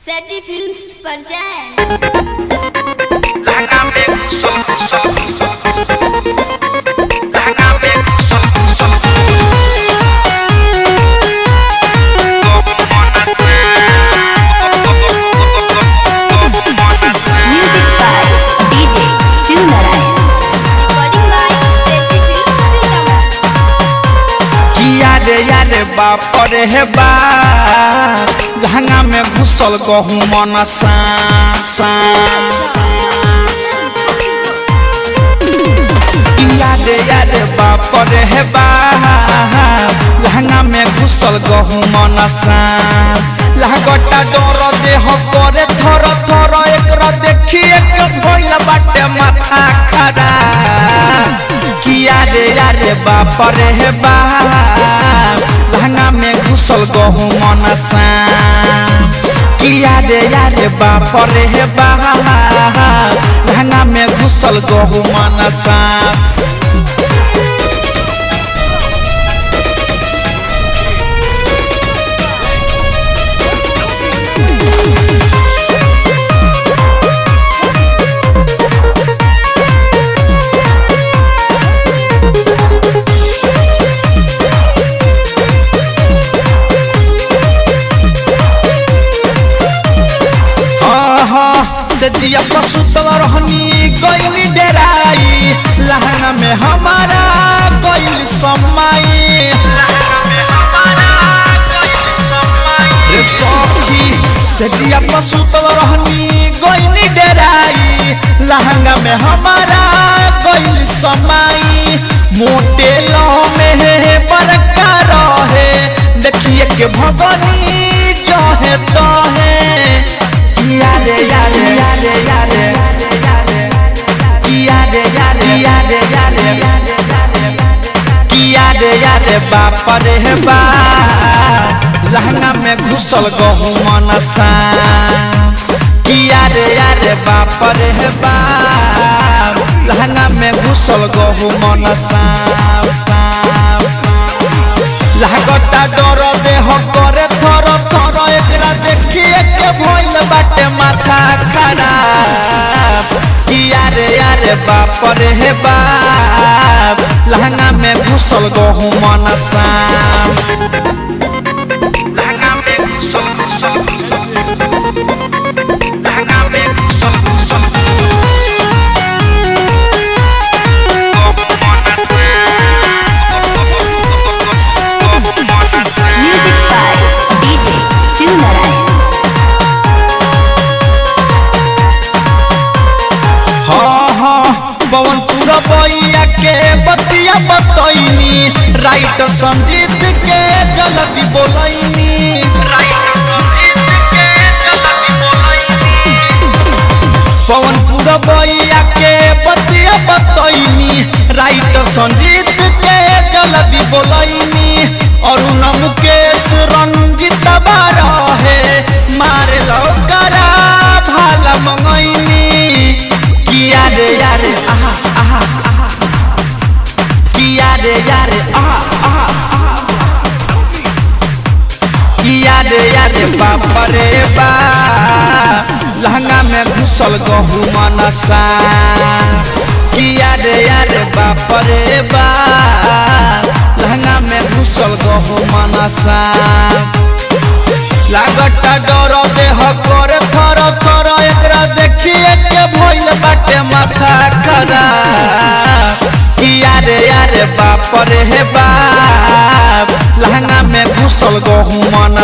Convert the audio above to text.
सेटी फिल्म्स पर जाएं। बाप रे हे बाप लहंगा में घुसल गहूँ मन याद बाप रे हे बाप लहंगा में घुसल गहूँ मन लहगटा डर देह करे थर थर एक देखिए भइल बाटे माथा खराब किया रे बाप रे हे बाप लहंगा में घुसल गहूँ मन किया रे बाप रे हे बाप लहंगा में घुसल गहूँ मन जिया पसुतल रहनी गइली डेराई लहंगा में हमारा गइल समाई रे सखी से जिया पसुतल रहनी गइली डेराई लहंगा में हमारा गइल समाई मोटे लह में बड़का रहे देखिए के भगनी जहे तहे बाप रे हे बाप लहंगा में घुसल गहूँ मन किया रे बाप रे हे बाप लहंगा में घुसल गहूँ मन लहगटा डर देह करे थर थर एकरा देखिए के भइल बाटे माथा खराब किया रे बाप रे हे बाप लहंगा में घुसल गहूँ मन लहंगा में घुसल बइया के बतिया बतैनी राइटर संगीत के जल्दी बोलैनी पवनपुर बइया के बतिया बतैनी राइटर संगीत के जल्दी बोलैनी अरुण मुकेश रंजित बारा है मारे लौकरा भाला मंगैनी किया रे आहा आहा किया रे बाप रे बाप लहंगा में घुसल गहूँ मन किया रे बाप रे बाप लहंगा में घुसल गहूँ मन लागटा डर देह करे थर थर एकरा देखिए के भइल बाटे माथा खराब किया रे बाप रे हे बाप लहंगा में घुसल गहूँ मन